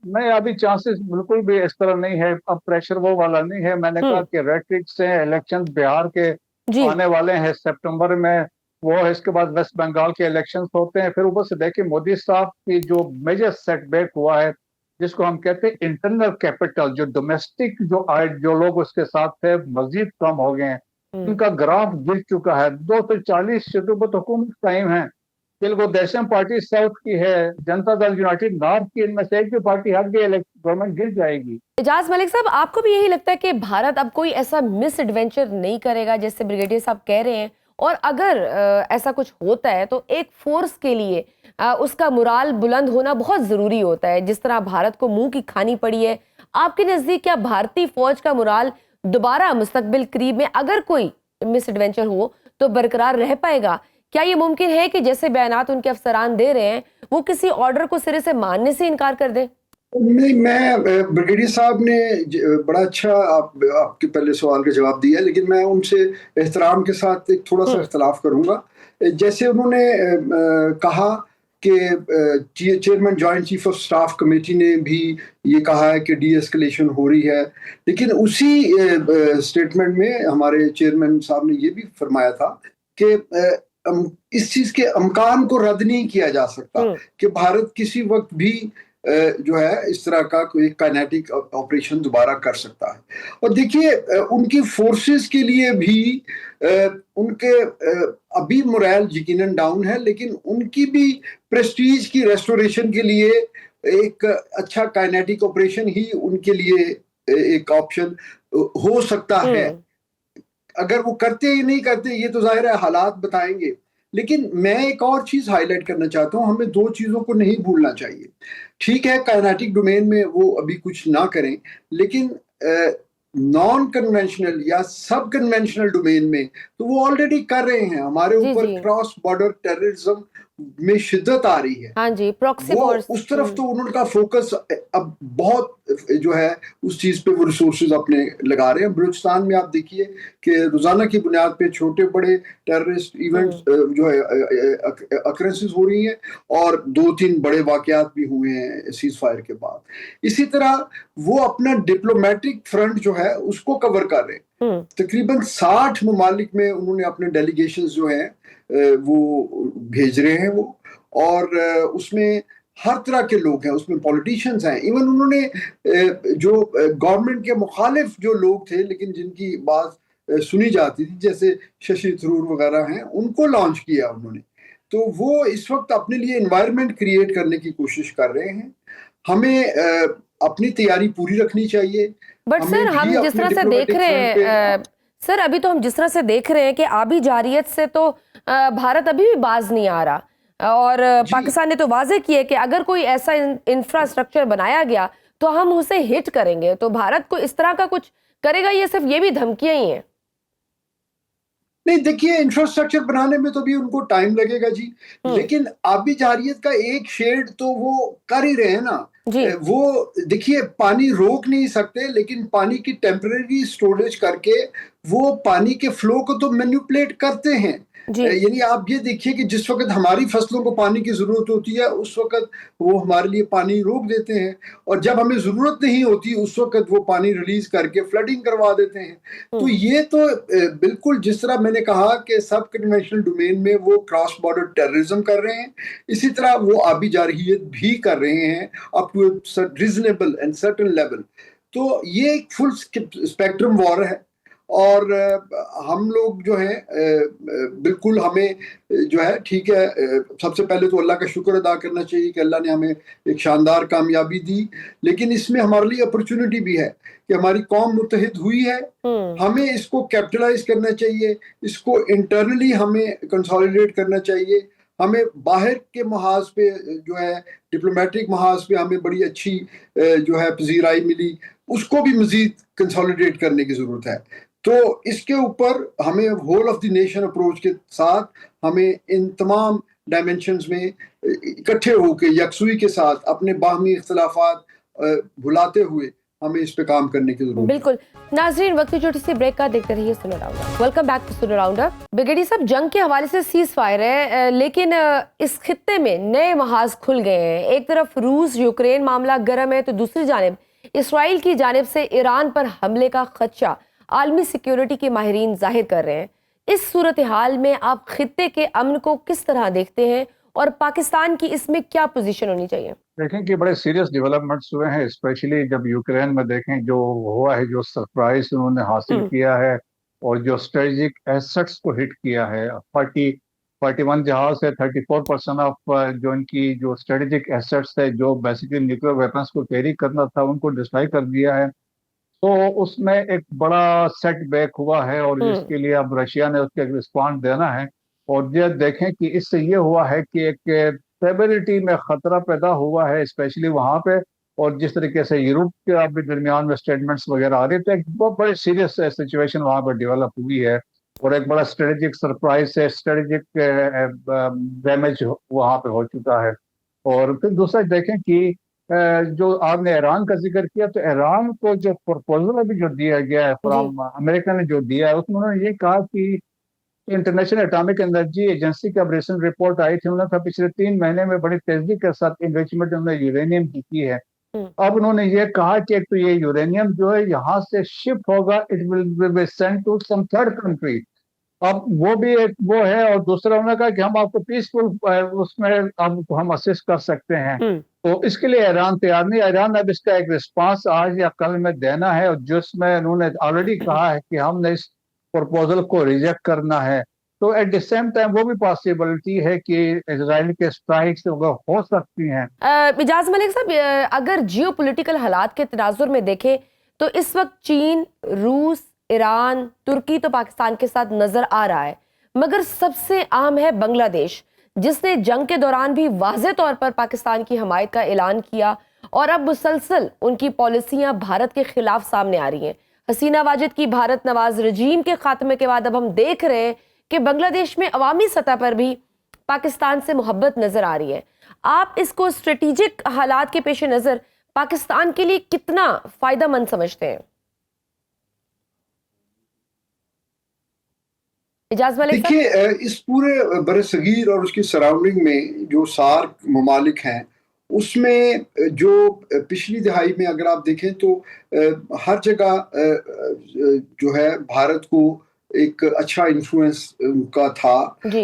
Speaker 4: नहीं, अभी चांसेस बिल्कुल भी इस तरह नहीं है। अब प्रेशर वो वाला नहीं है। मैंने कहा कि रेट्रिक से इलेक्शन बिहार के
Speaker 1: जी
Speaker 4: आने वाले हैं सितंबर में, वो इसके बाद वेस्ट बंगाल के इलेक्शंस होते हैं। फिर ऊपर से देखिए मोदी साहब की जो मेजर सेटबैक हुआ है, जिसको हम कहते हैं इंटरनल कैपिटल, जो डोमेस्टिक जो लोग उसके साथ थे मजीद कम हो गए हैं। उनका ग्राफ गिर चुका है। 240 सीटों पर तो हुकूमत कायम है। तेलुगुदेशम पार्टी साउथ की है, जनता दल यूनाइटेड नॉर्थ की, इनमें से एक भी पार्टी हट गई, गवर्नमेंट गिर जाएगी।
Speaker 1: एजाज मलिक साहब, आपको भी यही लगता है कि भारत अब कोई ऐसा मिस एडवेंचर नहीं करेगा जैसे ब्रिगेडियर साहब कह रहे हैं? और अगर ऐसा कुछ होता है तो एक फोर्स के लिए उसका मुराल बुलंद होना बहुत जरूरी होता है, जिस तरह भारत को मुंह की खानी पड़ी है। आपके नजदीक क्या भारतीय फौज का मुराल दोबारा मुस्तकबिल करीब में अगर कोई मिस एडवेंचर हो तो बरकरार रह पाएगा? क्या ये मुमकिन है कि जैसे बयानात उनके अफसरान दे रहे हैं वो किसी ऑर्डर को सिरे से मानने से इनकार कर दें?
Speaker 3: नहीं, मैं ब्रिगेडियर साहब ने बड़ा अच्छा आपके पहले सवाल का जवाब दिया, लेकिन मैं उनसे एहतराम के साथ एक थोड़ा सा इख्तलाफ करूंगा। जैसे उन्होंने कहा कि chairman joint chief of staff committee ने भी ये कहा है कि डी एस्केलेशन हो रही है, लेकिन उसी स्टेटमेंट में हमारे चेयरमैन साहब ने ये भी फरमाया था कि इस चीज के अमकान को रद्द नहीं किया जा सकता कि भारत किसी वक्त भी जो है इस तरह का कोई काइनेटिक ऑपरेशन दोबारा कर सकता है। और देखिए उनकी फोर्सेस के लिए भी उनके अभी मोरल यकीनन डाउन है, लेकिन उनकी भी प्रेस्टीज की रेस्टोरेशन के लिए एक अच्छा काइनेटिक ऑपरेशन ही उनके लिए एक ऑप्शन हो सकता है। अगर वो करते या नहीं करते ये तो जाहिर है हालात बताएंगे। लेकिन मैं एक और चीज हाईलाइट करना चाहता हूं, हमें दो चीजों को नहीं भूलना चाहिए। ठीक है, काइनेटिक डोमेन में वो अभी कुछ ना करें, लेकिन नॉन कन्वेंशनल या सब कन्वेंशनल डोमेन में तो वो ऑलरेडी कर रहे हैं। हमारे ऊपर क्रॉस बॉर्डर टेररिज्म में शिद्दत आ रही है।
Speaker 1: हाँ जी, प्रॉक्सी
Speaker 3: वो
Speaker 1: वॉर्स।
Speaker 3: उस तरफ तो उनका फोकस अब बहुत जो है उस चीज पे वो रिसोर्सेज अपने लगा रहे हैं। बलूचिस्तान में आप देखिए कि रोजाना की बुनियाद पे छोटे बड़े टेररिस्ट इवेंट्स जो है अकरेंसेस हो रही हैं, और 2-3 बड़े वाकयात भी हुए हैं सीज फायर के बाद। इसी तरह वो अपना डिप्लोमेटिक फ्रंट जो है उसको कवर कर रहे हैं। तकरीबन 60 ममालिक में उन्होंने अपने डेलीगेशंस जो हैं वो भेज रहे हैं वो, और उसमें हर तरह के लोग हैं, उसमें पॉलिटिशियंस हैं। इवन उन्होंने जो गवर्नमेंट के मुखालिफ जो लोग थे लेकिन जिनकी बात सुनी जाती थी, जैसे शशि थरूर वगैरह हैं, उनको लॉन्च किया उन्होंने। तो वो इस वक्त अपने लिए एनवायरनमेंट क्रिएट करने की कोशिश कर रहे हैं। हमें अपनी तैयारी पूरी रखनी चाहिए।
Speaker 1: बट सर हम जिस तरह से देख रहे हैं सर, अभी तो हम जिस तरह से देख रहे हैं कि आबी जारियत से तो भारत अभी भी बाज नहीं आ रहा, और पाकिस्तान ने तो वाजे किया कि अगर कोई ऐसा इंफ्रास्ट्रक्चर बनाया गया तो हम उसे हिट करेंगे। तो भारत को इस तरह का कुछ करेगा, ये सिर्फ ये भी धमकियां ही हैं?
Speaker 3: नहीं, देखिए इंफ्रास्ट्रक्चर बनाने में तो भी उनको टाइम लगेगा जी, लेकिन आबी जारियत का एक शेड तो वो कर ही रहे हैं ना। वो देखिए पानी रोक नहीं सकते, लेकिन पानी की टेम्परेरी स्टोरेज करके वो पानी के फ्लो को तो मैनिपुलेट करते हैं। यानी आप ये देखिए कि जिस वक्त हमारी फसलों को पानी की जरूरत होती है उस वक्त वो हमारे लिए पानी रोक देते हैं, और जब हमें जरूरत नहीं होती उस वक्त वो पानी रिलीज करके फ्लडिंग करवा देते हैं। तो ये तो बिल्कुल जिस तरह मैंने कहा कि सब कन्वेंशनल डोमेन में वो क्रॉस बॉर्डर टेररिज्म कर रहे हैं, इसी तरह वो आबी जारहियत भी कर रहे हैं up to reasonable and certain level. तो ये एक फुल स्पेक्ट्रम वॉर है, और हम लोग जो है बिल्कुल हमें जो है ठीक है, सबसे पहले तो अल्लाह का शुक्र अदा करना चाहिए कि अल्लाह ने हमें एक शानदार कामयाबी दी, लेकिन इसमें हमारे लिए अपॉर्चुनिटी भी है कि हमारी कौम मुत्तहिद हुई है। हमें इसको कैपिटलाइज करना चाहिए, इसको इंटरनली हमें कंसोलिडेट करना चाहिए। हमें बाहर के महाज पे जो है डिप्लोमेटिक महाज पे हमें बड़ी अच्छी जो है पजीराई मिली, उसको भी मजीद कंसोलिडेट करने की जरूरत है। तो इसके ऊपर हमें whole of the nation approach के साथ हमें इन तमाम डायमेंशंस में इकट्ठे होकर यकसुई के साथ अपने बाहमी इख्तलाफात भुलाते हुए हमें इस पे काम करने की जरूरत है।
Speaker 1: बिल्कुल। नाजरीन, वक्त की छोटी सी ब्रेक का देखते रहिए सुनो राउंडअप। वेलकम बैक टू सुनो राउंडअप। ब्रिगेडियर साहब, जंग के हवाले से सीज फायर है, लेकिन इस खित्ते में नए महाज खुल गए हैं। एक तरफ रूस यूक्रेन मामला गर्म है, तो दूसरी जानिब इसराइल की जानिब से ईरान पर हमले का खदशा आलमी सिक्योरिटी के माहिरीन जाहिर कर रहे हैं। इस सूरत हाल में आप खित्ते के अमन को किस तरह देखते हैं और पाकिस्तान की इसमें क्या पोजीशन होनी चाहिए?
Speaker 4: देखें कि बड़े सीरियस डेवलपमेंट्स हुए हैं, स्पेशली जब यूक्रेन में देखें जो हुआ है, जो सरप्राइज उन्होंने हासिल किया है और जो स्ट्रेटेजिक एसेट्स को हिट किया है। 41 जहाज से 34% ऑफ जो इनकी जो स्ट्रेटेजिक एसेट्स है, जो बेसिकली न्यूक्लियर वेपन्स को कैरी करना था, उनको डिस्ट्रॉय कर दिया है। तो उसमें एक बड़ा सेटबैक हुआ है और जिसके लिए अब रशिया ने उसके रिस्पॉन्स देना है। और ये देखें कि इससे ये हुआ है कि एक स्टेबिलिटी में खतरा पैदा हुआ है, स्पेशली वहाँ पे। और जिस तरीके से यूरोप के अभी दरमियान में स्टेटमेंट्स वगैरह आ रहे थे, एक बहुत बड़ी सीरियस सिचुएशन वहाँ पर डेवलप हुई है और एक बड़ा स्ट्रेटेजिक सरप्राइज से स्ट्रेटेजिक डैमेज वहाँ पे हो चुका है। और फिर दूसरा देखें कि जो आपने ईरान का जिक्र किया, तो ईरान को जो प्रपोजल अभी जो दिया गया है फ्रॉम अमेरिका ने जो दिया है, उसमें उन्होंने ये कहा कि इंटरनेशनल एटॉमिक एनर्जी एजेंसी का रिसेंट रिपोर्ट आई थी, उन्होंने पिछले 3 महीने में बड़ी तेजी के साथ इन्वेस्टमेंट उन्होंने यूरेनियम की है। अब उन्होंने ये कहा कि एक तो ये यूरेनियम जो है यहाँ से शिफ्ट होगा, it will be sent to some third country. अब वो भी एक वो है, और दूसरा उन्होंने कहा कि हम आपको पीसफुल उसमें आपको हम असिस्ट कर सकते हैं। तो इसके लिए ईरान तैयार नहीं। ईरान अब इसका एक रिस्पांस आज या कल में देना है, और जिसमें उन्होंने ऑलरेडी कहा है कि हमने इस प्रपोजल को रिजेक्ट करना है। तो एट द सेम टाइम वो भी पॉसिबिलिटी है कि इजराइल के स्ट्राइक्स हो सकती हैं।
Speaker 1: इजाज मलिक साहब, अगर जियोपॉलिटिकल हालात के तनाजुर में देखें तो इस वक्त चीन, रूस, ईरान, तुर्की तो पाकिस्तान के साथ नजर आ रहा है, मगर सबसे अहम है बांग्लादेश, जिसने जंग के दौरान भी वाज़े तौर पर पाकिस्तान की हमायत का ऐलान किया और अब मुसलसल उनकी पॉलिसियां भारत के खिलाफ सामने आ रही हैं। हसीना वाजिद की भारत नवाज रजीम के खात्मे के बाद अब हम देख रहे हैं कि बांग्लादेश में अवामी सतह पर भी पाकिस्तान से मोहब्बत नजर आ रही है। आप इसको स्ट्रेटेजिक हालात के पेश नजर पाकिस्तान के लिए कितना फायदेमंद समझते हैं? इजाज मलिक साहब,
Speaker 3: देखिए, इस पूरे बरसगीर और उसकी सराउंडिंग में जो सार्क ममालिक हैं, उसमें जो पिछली दिहाई में अगर आप देखें तो हर जगह जो है भारत को एक अच्छा इन्फ्लुएंस उनका था,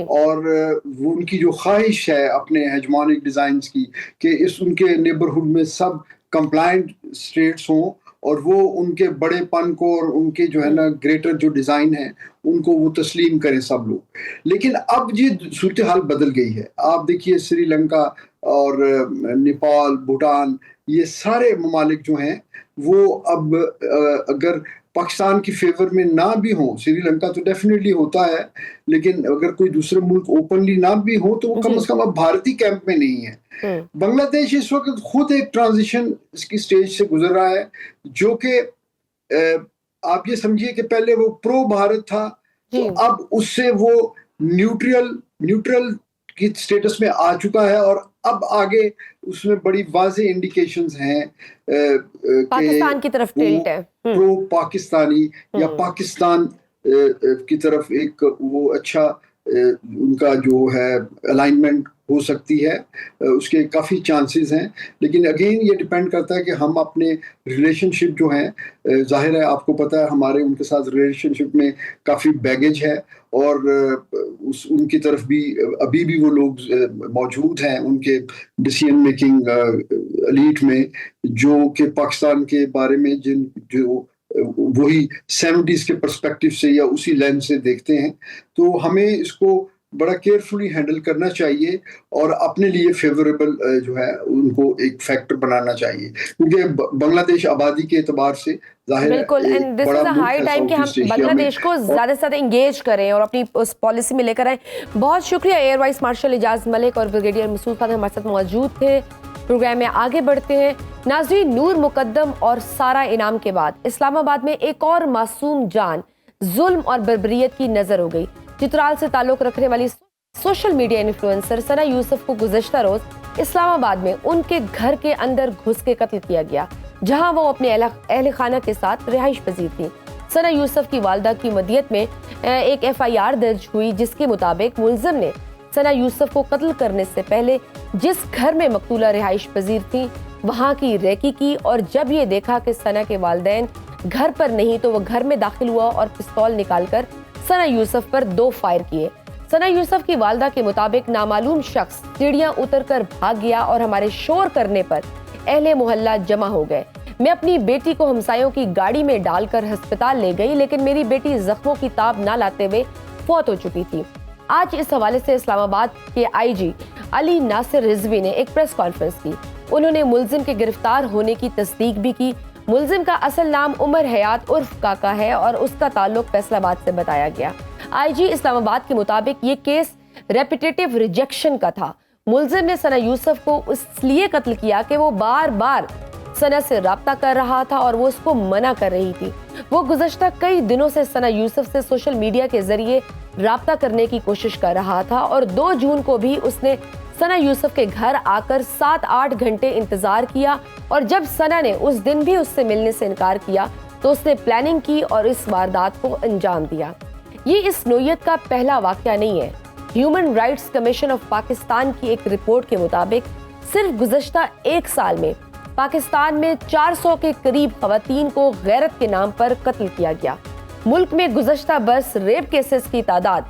Speaker 3: और वो उनकी जो ख्वाहिश है अपने हेजमोनिक डिजाइन्स की कि इस उनके नेबरहुड में सब कंप्लायंट स्टेट्स हों और वो उनके बड़ेपन को और उनके जो है ना ग्रेटर जो डिज़ाइन है उनको वो तस्लीम करें सब लोग। लेकिन अब ये सूरत हाल बदल गई है। आप देखिए श्रीलंका और नेपाल, भूटान, ये सारे ममालिक जो हैं वो अब अगर पाकिस्तान की फेवर में ना भी हो, श्रीलंका तो डेफिनेटली होता है, लेकिन अगर कोई दूसरे मुल्क ओपनली ना भी हो तो वो कम से कम अब भारतीय कैंप में नहीं है। बांग्लादेश इस वक्त खुद एक ट्रांजिशन इसकी स्टेज से गुजर रहा है, जो कि आप ये समझिए कि पहले वो प्रो भारत था, तो अब उससे वो न्यूट्रल की स्टेटस में आ चुका है, और अब आगे उसमें बड़ी वाज़ेह इंडिकेशंस हैं
Speaker 1: पाकिस्तान की तरफ टिल्ट है,
Speaker 3: प्रो पाकिस्तानी या पाकिस्तान की तरफ एक वो अच्छा उनका जो है अलाइनमेंट हो सकती है, उसके काफ़ी चांसेस हैं। लेकिन अगेन ये डिपेंड करता है कि हम अपने रिलेशनशिप जो हैं, जाहिर है आपको पता है हमारे उनके साथ रिलेशनशिप में काफ़ी बैगेज है, और उनकी तरफ भी अभी भी वो लोग मौजूद हैं उनके डिसीजन मेकिंग एलीट में, जो कि पाकिस्तान के बारे में जो वही 70s के पर्सपेक्टिव से या उसी लेंस से देखते हैं। तो हमें इसको बड़ा केयरफुली हैंडल करना चाहिए और अपने लिए फेवरेबल जो है उनको एक फैक्टर बनाना चाहिए, क्योंकि बांग्लादेश आबादी के एतबार से जाहिर है
Speaker 1: बिल्कुल, and this is a high time कि हम बांग्लादेश को ज्यादा से ज्यादा एंगेज करें और अपनी उस पॉलिसी में लेकर आए। बहुत शुक्रिया air vice marshal Ijaz Malik और ब्रिगेडियर मसूद खान हमारे साथ मौजूद थे। प्रोग्राम में आगे बढ़ते हैं। नाज़रीन, नूर मुकद्दम और सारा इनाम के बाद इस्लामाबाद में एक और मासूम जान जुल्म और बर्बरियत की नजर हो गई। चित्राल से ताल्लुक रखने वाली सोशल मीडिया इन्फ्लुएंसर सना यूसुफ को गुज़श्ता रोज इस्लामाबाद में उनके घर के अंदर घुस के कत्ल किया गया, जहां वो अपने अहल खाना के साथ रिहाइश पजीर थी। सना यूसुफ की वालदा की मदियत में एक FIR दर्ज हुई, जिसके मुताबिक मुलजिम ने सना यूसुफ को कत्ल करने से पहले जिस घर में मकतूला रिहाइश पजीर थी वहां की रेकी की, और जब ये देखा कि सना के वालिदैन घर पर नहीं तो वह घर में दाखिल हुआ और पिस्तौल निकालकर सना यूसुफ पर 2 फायर किए। सना यूसुफ की वालदा के मुताबिक नामालूम शख्स सीढ़ियां उतरकर भाग गया और हमारे शोर करने पर अहले मोहल्ला जमा हो गए। मैं अपनी बेटी को हमसायों की गाड़ी में डालकर अस्पताल ले गई, लेकिन मेरी बेटी जख्मों की ताब ना लाते हुए फौत हो चुकी थी। आज इस हवाले से इस्लामाबाद के IG अली नासिर रिजवी ने एक प्रेस कॉन्फ्रेंस की। उन्होंने मुलजिम के गिरफ्तार होने की तस्दीक भी की। मुलजिम का असल नाम उमर हयात उर्फ काका है और उसका ताल्लुक फैसलाबाद से बताया गया। IG इस्लामाबाद के मुताबिक ये केस रेपिटेटिव रिजेक्शन का था। मुलजिम ने सना यूसुफ को इसलिए कत्ल किया कि वो बार बार सना से राब्ता कर रहा था और वो उसको मना कर रही थी। वो गुज़श्ता कई दिनों से सना यूसुफ से सोशल मीडिया के जरिए राब्ता करने की कोशिश कर रहा था और 2 जून को भी उसने सना यूसुफ के घर आकर 7-8 घंटे इंतजार किया, और जब सना ने उस दिन भी उससे मिलने से इनकार किया तो उसने प्लानिंग की और इस वारदात को अंजाम दिया। ये इस नोयत का पहला वाकया नहीं है। Human rights commission of Pakistan की एक रिपोर्ट के मुताबिक सिर्फ गुज़श्ता 1 साल में पाकिस्तान में 400 के करीब खवातीन को गैरत के नाम पर कत्ल किया गया। मुल्क में गुज़श्ता बरस रेप केसेस की तादाद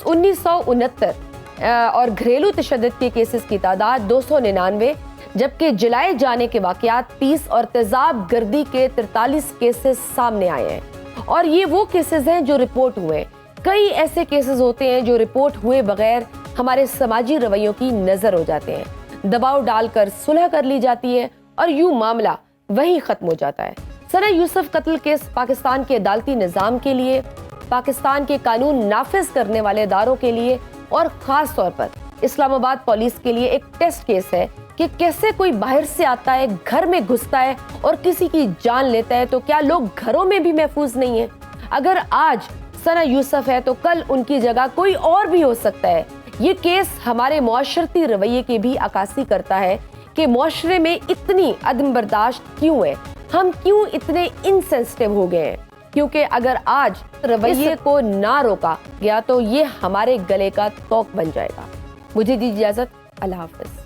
Speaker 1: 1969 और घरेलू तशद्दुद के केसेस की तादाद 299, जबकि जलाए जाने के वाकयात 30 और तेजाब गर्दी के 43 केसेस सामने आए हैं। और ये वो केसेस हैं जो रिपोर्ट हुए। कई ऐसे केसेस होते हैं जो रिपोर्ट हुए बगैर हमारे समाजी रवैयों की नजर हो जाते हैं, दबाव डालकर सुलह कर ली जाती है और यूं मामला वहीं खत्म हो जाता है। सना यूसुफ कत्ल केस पाकिस्तान के अदालती निज़ाम के लिए, पाकिस्तान के कानून नाफिज करने वाले इदारों के लिए और खास तौर पर इस्लामाबाद पुलिस के लिए एक टेस्ट केस है कि कैसे कोई बाहर से आता है, घर में घुसता है और किसी की जान लेता है, तो क्या लोग घरों में भी महफूज नहीं है? अगर आज सना यूसुफ है तो कल उनकी जगह कोई और भी हो सकता है। ये केस हमारे मुआशरती रवैये की भी अक्कासी करता है कि मुआशरे में इतनी अदम बर्दाश्त क्यों है, हम क्यों इतने इनसेंसिटिव हो गए हैं। क्योंकि अगर आज रवैये को ना रोका गया तो ये हमारे गले का तोक बन जाएगा। मुझे दी इजाजत, अल्लाह हाफिज।